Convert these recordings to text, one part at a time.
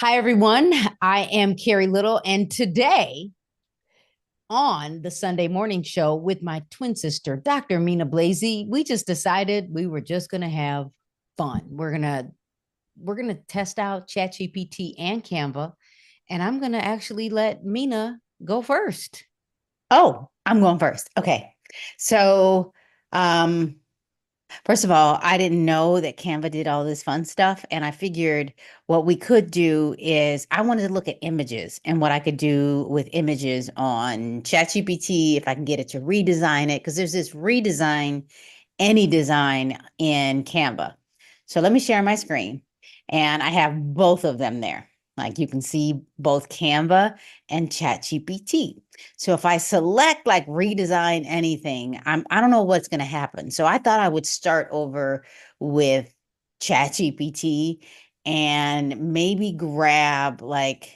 Hi, everyone. I am Carrie Little, and today on the Sunday morning show with my twin sister, Dr. Mina Blazy, we just decided we were just going to have fun. We're gonna test out ChatGPT and Canva, and I'm going to actually let Mina go first. Oh, I'm going first. Okay. So, um, first of all, I didn't know that Canva did all this fun stuff. And I figured what we could do is I wanted to look at images and what I could do with images on ChatGPT if I can get it to redesign it. Because there's this redesign any design in Canva. So let me share my screen. And I have both of them there. Like you can see both Canva and ChatGPT. So if I select like redesign anything, I don't know what's going to happen. So I thought I would start over with ChatGPT and maybe grab like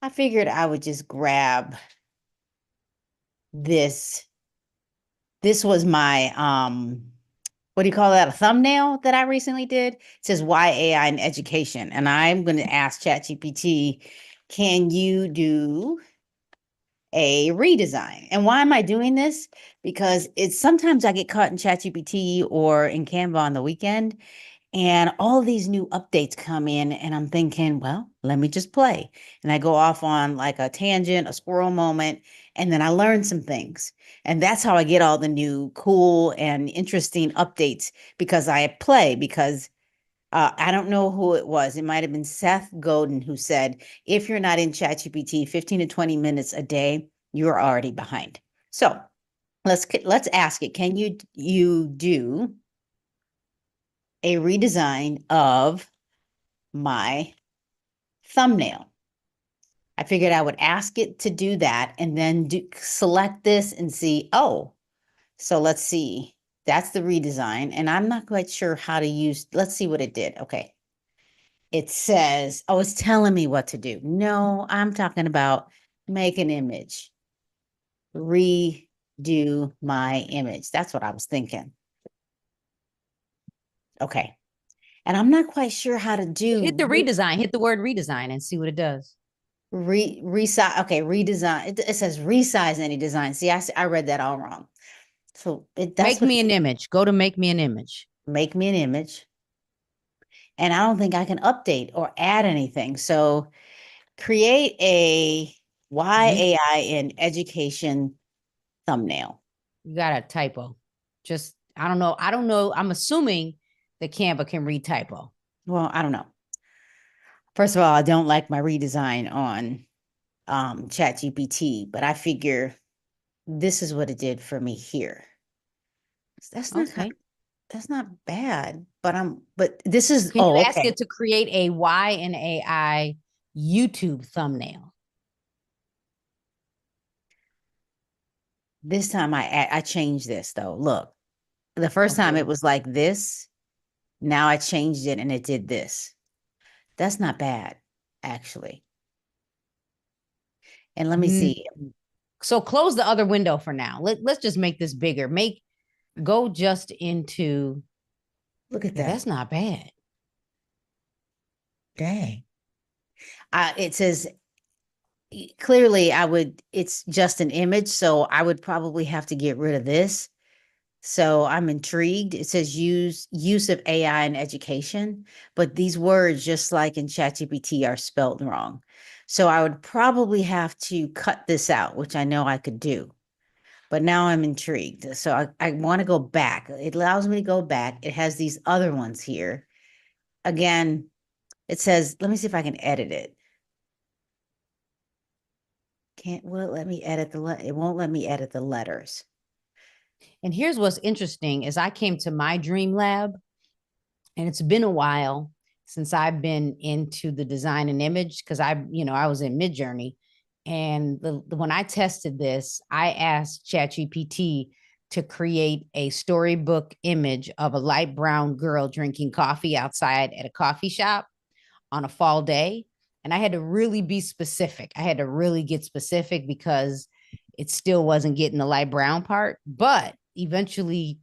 I figured I would just grab this. This was my what do you call that? A thumbnail that I recently did. It says why AI in education. And I'm going to ask ChatGPT, can you do a redesign? And why am I doing this? Because it's sometimes I get caught in ChatGPT or in Canva on the weekend, and all these new updates come in, and I'm thinking, well, let me just play. And I go off on like a tangent, a squirrel moment, and then I learn some things. And that's how I get all the new cool and interesting updates because I play. Because I don't know who it was. It might have been Seth Godin who said, if you're not in ChatGPT 15 to 20 minutes a day, you're already behind. So let's ask it. Can you do a redesign of my thumbnail? I figured I would ask it to do that and then select this and see, oh, so let's see. That's the redesign. And I'm not quite sure how to use, let's see what it did. Okay. It says, oh, it's telling me what to do. No, I'm talking about make an image, redo my image. That's what I was thinking. Okay. And I'm not quite sure how to Hit do the redesign, hit the word redesign, and see what it does. resize. Okay, redesign. It says resize any design. See, I read that all wrong. So that's Make what me an image. Go to make me an image. make me an image. And I don't think I can update or add anything. So create a why You AI in education thumbnail. you got a typo. Just I don't know. I don't know. I'm assuming the Canva can read typo. Well, I don't know. First of all, I don't like my redesign on ChatGPT, but I figure this is what it did for me here. That's not Okay. that's not bad, but this is Can you oh ask okay. it to create a Y and AI YouTube thumbnail? This time I changed this though. Look, the first time it Okay. was like this. Now I changed it and it did this. That's not bad, actually. And let me Mm. see. So close the other window for now. Let's just make this bigger. Go just into, Look at yeah, that. that's not bad. Dang. It says clearly it's just an image, so I would probably have to get rid of this. So I'm intrigued. It says use of AI in education, but these words, just like in ChatGPT, are spelled wrong. So I would probably have to cut this out, which I know I could do. But now I'm intrigued. So I want to go back. It allows me to go back. It has these other ones here. Again, it says, let me see if I can edit it. Can't, will it let me edit it won't let me edit the letters. And here's what's interesting is I came to my dream lab, and it's been a while since I've been into the design and image because I was in Midjourney. And when I tested this, I asked ChatGPT to create a storybook image of a light brown girl drinking coffee outside at a coffee shop on a fall day. And I had to really be specific. I had to really get specific because it still wasn't getting the light brown part, but eventually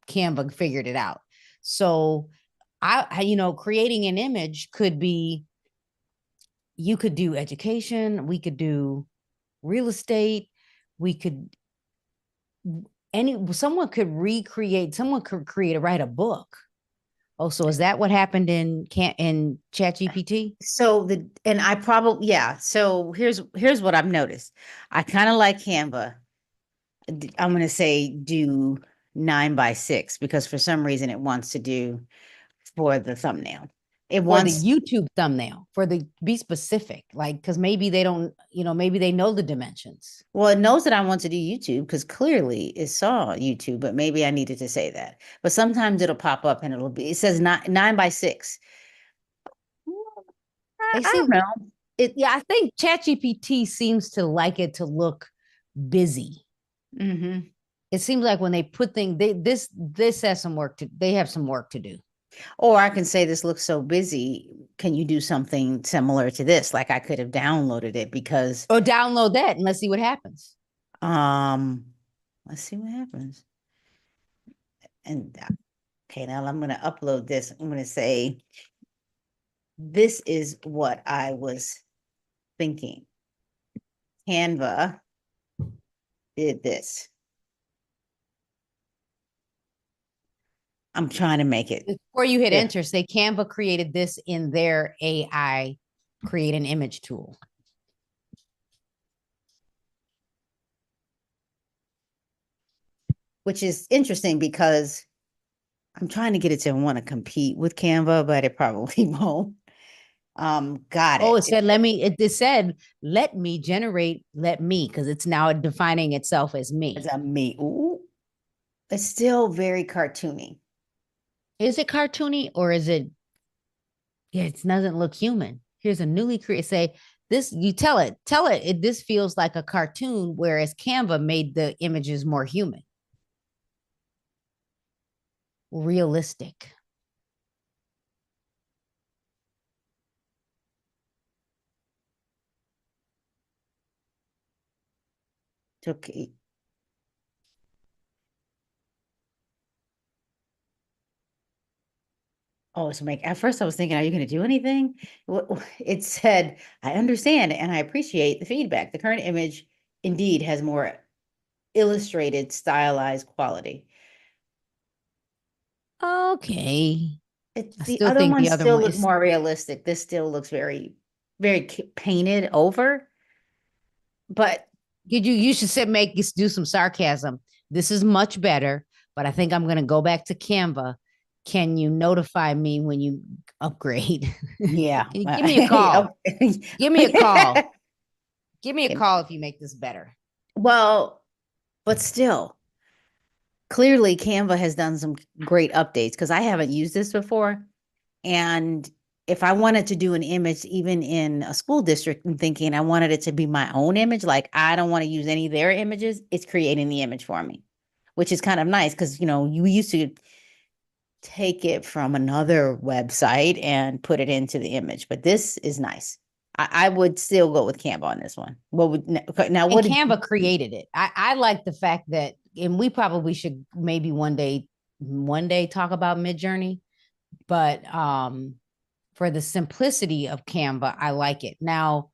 Canva figured it out. So creating an image could be you could do education, we could do real estate, we could someone could create write a book. Oh, so is that what happened in Chat GPT? So and I probably, yeah. So here's what I've noticed. I kind of like Canva. I'm going to say do 9 by 6 because for some reason it wants to do for the thumbnail. It For the wants, YouTube thumbnail, for the be specific, like because maybe they don't, maybe they know the dimensions. well, it knows that I want to do YouTube because clearly it saw YouTube, but maybe I needed to say that. But sometimes it'll pop up and it says 9 by 6. They I don't seem, know. It, yeah, I think ChatGPT seems to like it to look busy. mhm. It seems like when they put things, this has some work to. They have some work to do. Or I can say this looks so busy. Can you do something similar to this? Like I could have downloaded it because Or download that and let's see what happens. um let's see what happens. And okay, now I'm gonna upload this. I'm gonna say this is what I was thinking. Canva did this. I'm trying to make it. Before you hit Yeah. enter, say Canva created this in their AI create an image tool. Which is interesting because I'm trying to get it to want to compete with Canva, but it probably won't. Got Oh, it. it said, let me, it said, let me generate, let me, because it's now defining itself as It's me. a me. Ooh, it's still very cartoony. Is it cartoony or is it, yeah, it doesn't look human. Here's a newly created, say, this, you this feels like a cartoon, whereas Canva made the images more human, realistic. Okay. Oh, so make at first I was thinking, are you going to do anything? It said, I understand and I appreciate the feedback. The current image indeed has more illustrated, stylized quality. Okay. It's I the still other think the ones other still one look is, more realistic. This still looks very painted over, but you should say, do some sarcasm. This is much better, but I think I'm going to go back to Canva. Can you notify me when you upgrade? yeah. Can you give me a call? Give me a call. Give me a Okay. call if you make this better. Well, but still, clearly Canva has done some great updates because I haven't used this before. And if I wanted to do an image, even in a school district, and thinking I wanted it to be my own image, like I don't want to use any of their images, it's creating the image for me, which is kind of nice because, you used to take it from another website and put it into the image, but this is nice. I would still go with Canva on this one. What would now? And What did Canva created it. I like the fact that, and we probably should maybe one day talk about Midjourney, but for the simplicity of Canva, I like it. Now,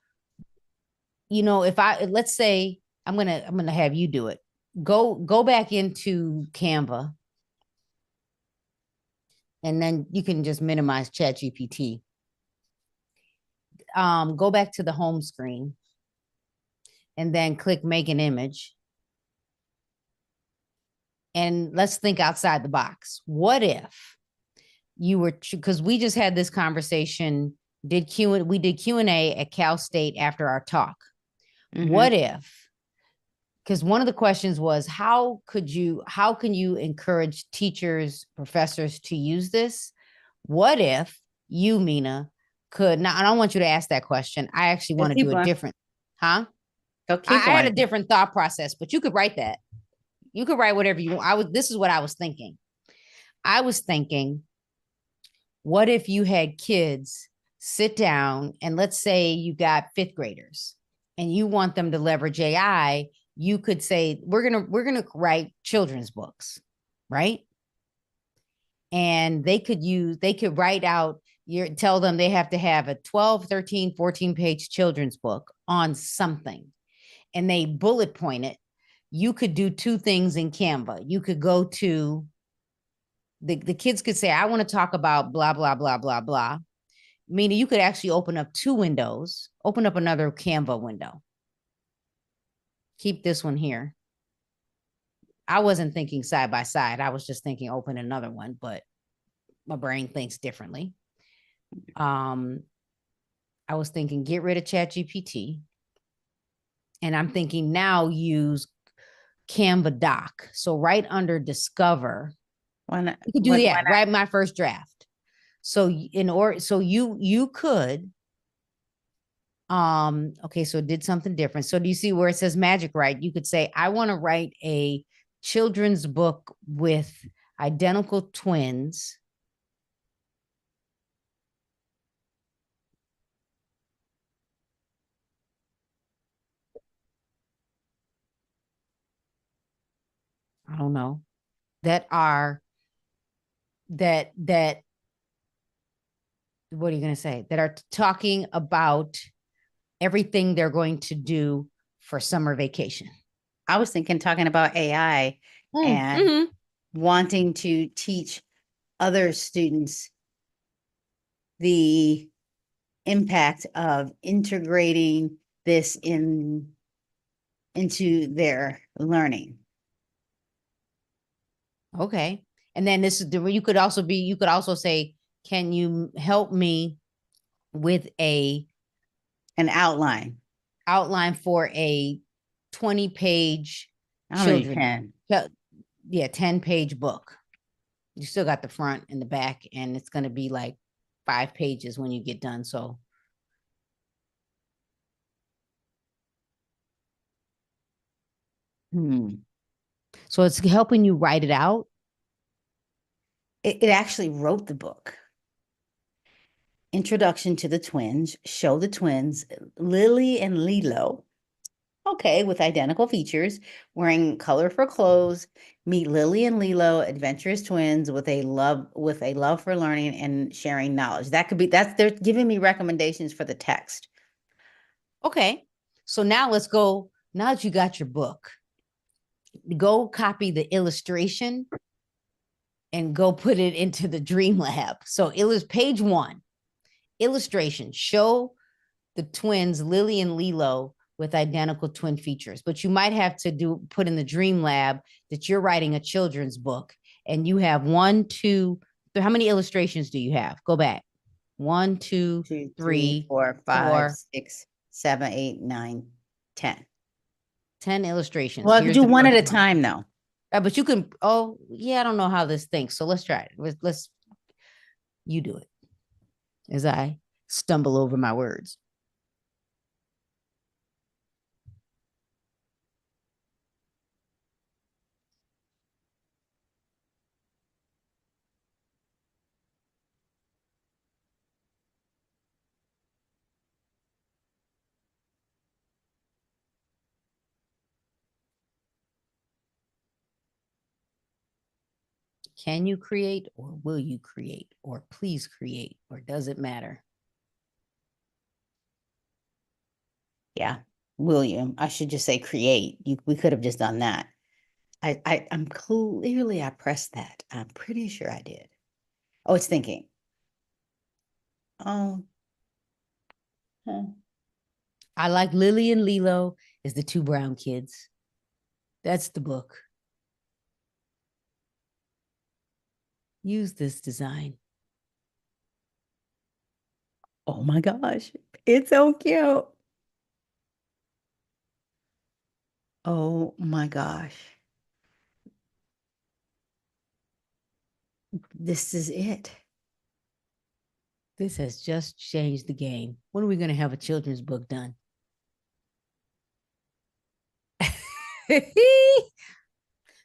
if let's say I'm gonna have you do it. Go back into Canva, and then you can just minimize Chat GPT. Go back to the home screen and then click make an image. And let's think outside the box. What if you were, because we just had this conversation, we did Q&A at Cal State after our talk. Mhm. What if, because one of the questions was, how can you encourage teachers, professors to use this? What if you, Mina, could, now I don't want you to ask that question. I actually Go want to do keep a going. different, huh? Go I keep had a going. different thought process, but you could write that. You could write whatever you want. This is what I was thinking. I was thinking, what if you had kids sit down and let's say you got fifth graders and you want them to leverage AI, you could say, we're gonna write children's books, right? And they could write out, You tell them they have to have a 12, 13, 14-page children's book on something, and they bullet point it. You could do two things in Canva. You could go to the kids could say, I want to talk about blah, blah, blah, blah, blah. Meaning you could actually open up two windows, open up another Canva window. Keep this one here. I wasn't thinking side by side. I was just thinking open another one, but my brain thinks differently. I was thinking get rid of ChatGPT. And I'm thinking now use Canva Doc. So right under Discover, you could do that. Write my first draft. So you could okay, so it did something different. So do you see where it says magic write? You could say, I want to write a children's book with identical twins. I don't know, that are that what are you going to say? That are talking about everything they're going to do for summer vacation. I was thinking talking about AI and wanting to teach other students the impact of integrating this into their learning. Okay. And then this is the you could also say, can you help me with an outline for a 20-page children? Yeah, 10-page book. You still got the front and the back, and it's going to be like 5 pages when you get done. So so it's helping you write it out. It actually wrote the book. Introduction to the twins. Show the twins, Lily and Lilo. Okay, with identical features, wearing colorful clothes. Meet Lily and Lilo, adventurous twins with a love for learning and sharing knowledge. They're giving me recommendations for the text. Okay. So now let's go. Now that you got your book, go copy the illustration and go put it into the Dream Lab. So page 1, illustration, show the twins Lily and Lilo with identical twin features. But you might have to put in the Dream Lab that you're writing a children's book, and you have 1, 2, how many illustrations do you have? Go back. 1, 2, 3, 4, 5, 6, 7, 8, 9, 10. 10 illustrations. Well, I could do one at a time, though. But you can, I don't know how this thinks. So let's try it. You do it as I stumble over my words. Can you create, or will you create, or please create, or does it matter? Yeah, William. I should just say create. We could have just done that. I'm clearly I pressed that. I'm pretty sure I did. Oh, it's thinking. Oh. I like Lily and Lilo as the 2 brown kids. That's the book. Use this design. Oh my gosh, it's so cute. Oh my gosh. This is it. This has just changed the game. When are we going to have a children's book done?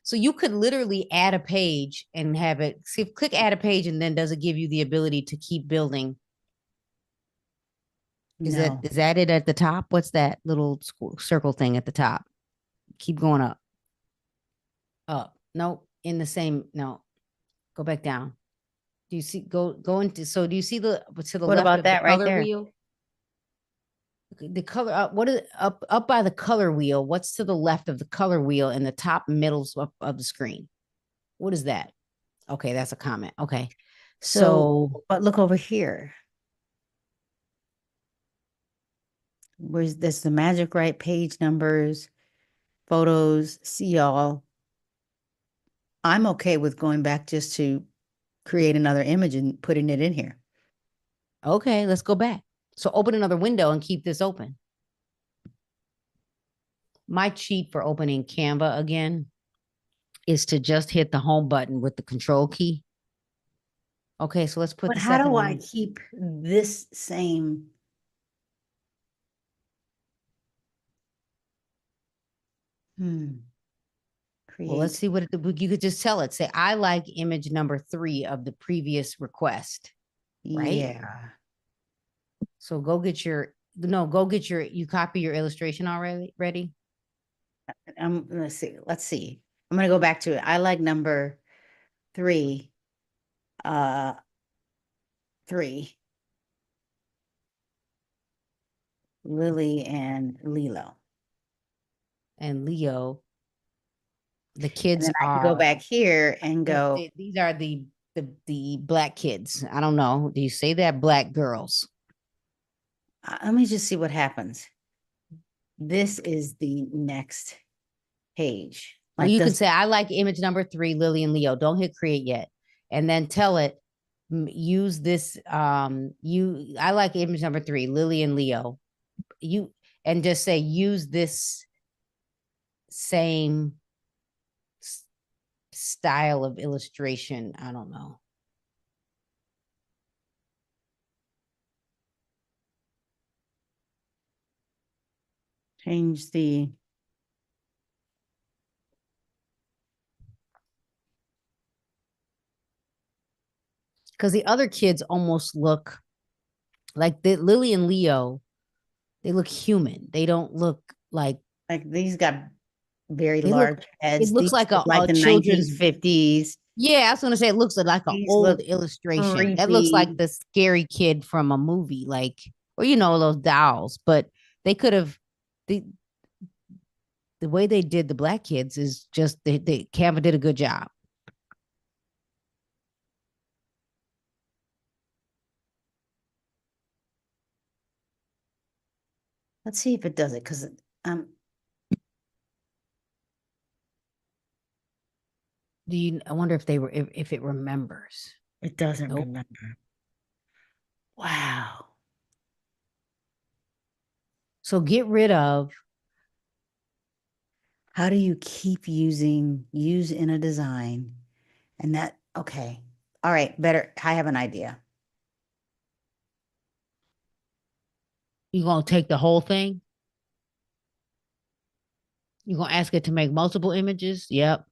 So you could literally add a page and have it, click add a page, and then does it give you the ability to keep building? Is that it at the top? What's that little circle thing at the top? Keep going up. Up. No, in the same, no. Go back down. Do you see go into so do you see the to the What left about of the that right color there? wheel? The color what is up by the color wheel? What's to the left of the color wheel in the top middle of the screen? What is that? Okay, that's a comment. Okay. So, So but look over here. Where's this the magic right page numbers, photos, see all. I'm okay with going back just to create another image and putting it in here. okay, let's go back. So open another window and keep this open. My cheat for opening Canva again is to just hit the home button with the control key. Okay, so let's put But the how second do one I in. keep this same? Well, let's Create. see what you could just tell it. Say, I like image number 3 of the previous request, right? Yeah. So go get your no, go get your you copy your illustration already ready. Let's see. Let's see. I'm gonna go back to it. I like number 3. Uh 3. Lily and Lilo. And Leo, the And kids then I can go are back here and go, these are the black kids. I don't know. Do you say that black girls? let me just see what happens. This is the next page. Well, Like you can this, say, I like image number 3, Lily and Leo. Don't hit create yet. And then tell it, use this. I like image number 3, Lily and Leo. You and just say, use this same style of illustration. I don't know. change the, Because the other kids almost look like the Lily and Leo, they look human. They don't look like like these got very they look large it heads. looks These like look like a the children's. 1950s. Yeah, I was gonna say it looks like an These old look illustration. That looks like creepy. the scary kid from a movie, like or those dolls. But they could have the the way they did the black kids is just they Canva did a good job. Let's see if it does it because um I wonder if they were if it remembers. it doesn't Nope. remember. Wow. So get rid of How do you keep using use in a design? And that, okay. All right, better. I have an idea. you're gonna take the whole thing. You're gonna ask it to make multiple images. Yep.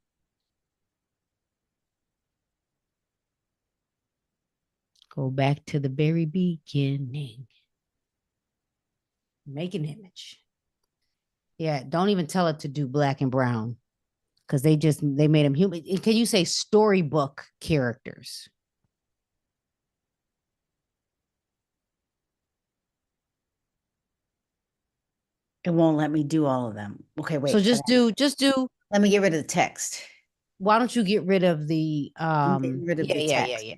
Go back to the very beginning. Make an image. Yeah, don't even tell it to do black and brown because they made them human. Can you say storybook characters? It won't let me do all of them. Okay, So wait. just do. Let me get rid of the text. Why don't you get rid of the I'm getting rid of yeah, the yeah, yeah, text. yeah.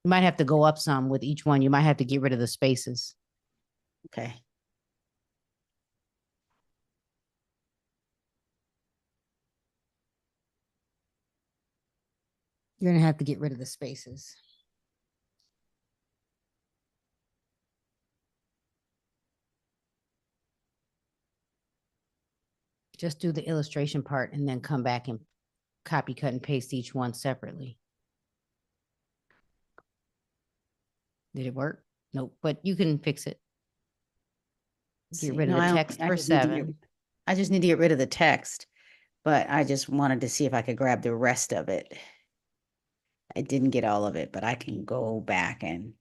You might have to go up some with each one. You might have to get rid of the spaces. Okay. You're gonna have to get rid of the spaces. Just do the illustration part and then come back and copy, cut, and paste each one separately. Did it work? Nope, but you can fix it. Let's Get see. rid of No, the I don't, text I for just need to get 7. I just need to get rid of the text, but I just wanted to see if I could grab the rest of it. I didn't get all of it, but I can go back and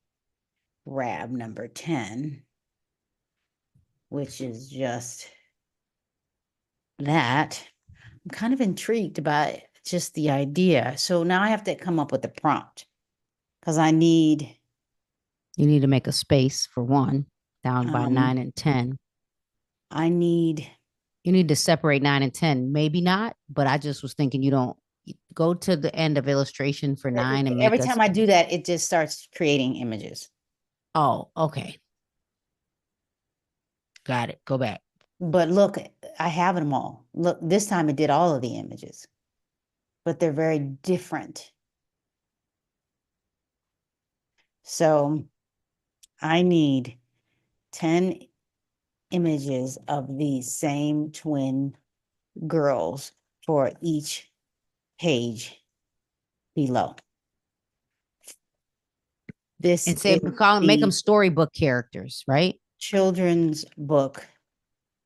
grab number 10, which is just that. I'm kind of intrigued by just the idea. So now I have to come up with a prompt. because I need You need to make a space for one down by um 9 and 10. I need You need to separate 9 and 10. Maybe not, but I just was thinking you don't go to the end of illustration for 9 and every make time us. I do that, it just starts creating images. Oh, okay. Got it. Go back. But look, I have them all. Look, this time it did all of the images, but they're very different. So I need 10 images of these same twin girls for each page below. This And say, is call them, make them the storybook characters, right? children's book,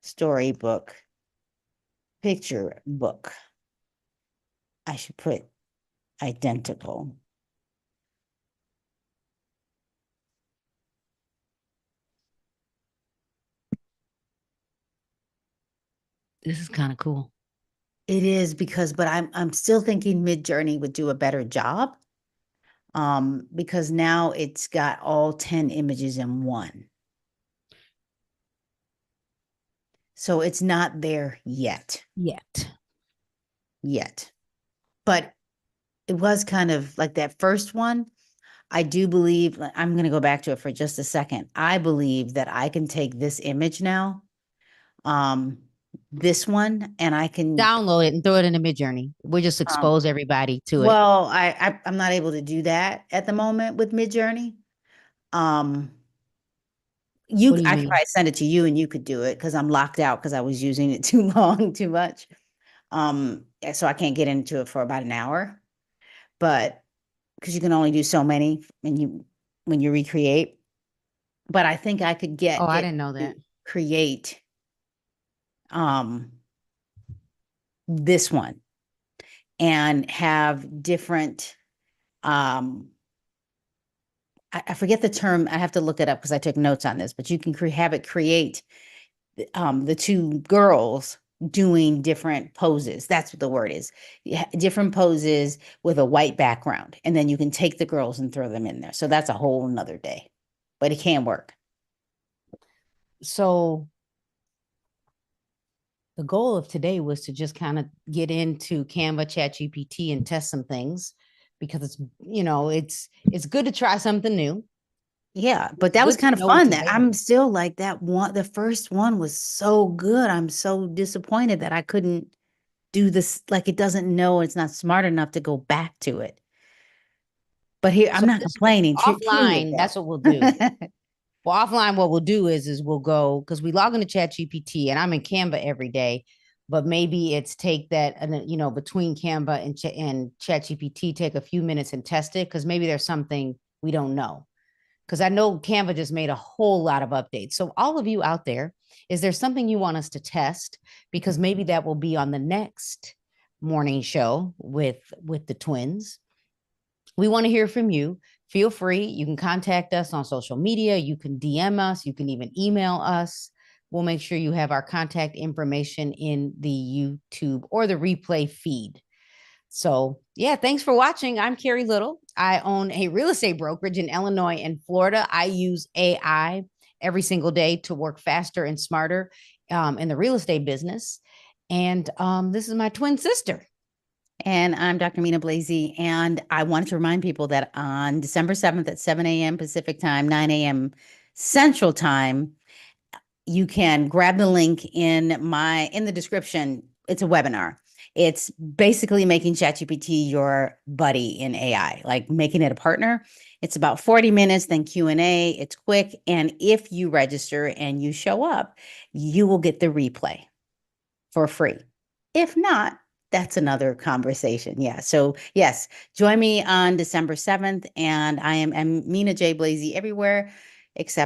storybook, picture book. I should put identical. This is kind of cool. It is because, but I'm still thinking Midjourney would do a better job. Because now it's got all 10 images in one. So it's not there yet, Yet. yet. But it was kind of like that first one. I do believe, I'm going to go back to it for just a second. I believe that I can take this image now, um, this one, and I can, Download it and throw it in the mid journey. We just um, expose everybody to it. well, I'm not able to do that at the moment with Midjourney. Um, What do you I could mean? probably send it to you and you could do it because I'm locked out because I was using it too long, too much. So I can't get into it for about an hour, but because you can only do so many when you recreate. But I think I could Oh, get I it didn't know that. to create um this one and have different um I forget the term. I have to look it up because I took notes on this, but you can have it create the two girls doing different poses. That's what the word is. Different poses with a white background. And then you can take the girls and throw them in there. So that's a whole nother day, but it can work. So the goal of today was to just kind of get into Canva, ChatGPT, and test some things because it's good to try something new. Yeah, but It's that was good to kind of know what's fun. That I'm available. still like that one. The first one was so good. I'm so disappointed that I couldn't do this. Like it doesn't know it's not smart enough to go back to it. But here, So I'm not this complaining. Truly offline, that's what we'll do. though. Well, offline, what we'll do is we'll go because we log into ChatGPT and I'm in Canva every day, but maybe it's take that and between Canva and ChatGPT, take a few minutes and test it because maybe there's something we don't know. Because I know Canva just made a whole lot of updates. So all of you out there, is there something you want us to test? Because maybe that will be on the next morning show with the twins. We want to hear from you. Feel free. You can contact us on social media. You can DM us. You can even email us. We'll make sure you have our contact information in the YouTube or the replay feed. So, yeah, thanks for watching. I'm Carrie Little. I own a real estate brokerage in Illinois and Florida. I use AI every single day to work faster and smarter in the real estate business. And this is my twin sister. And I'm Dr. Mina Blazy, and I wanted to remind people that on December 7th at 7 a.m. Pacific time, 9 a.m. Central time, you can grab the link in the description. It's a webinar. It's basically making ChatGPT your buddy in AI, like making it a partner. It's about 40 minutes, then Q&A. It's quick. And if you register and you show up, you will get the replay for free. If not, that's another conversation. Yeah. So yes, join me on December 7th. And I'm Mina J Blazy everywhere except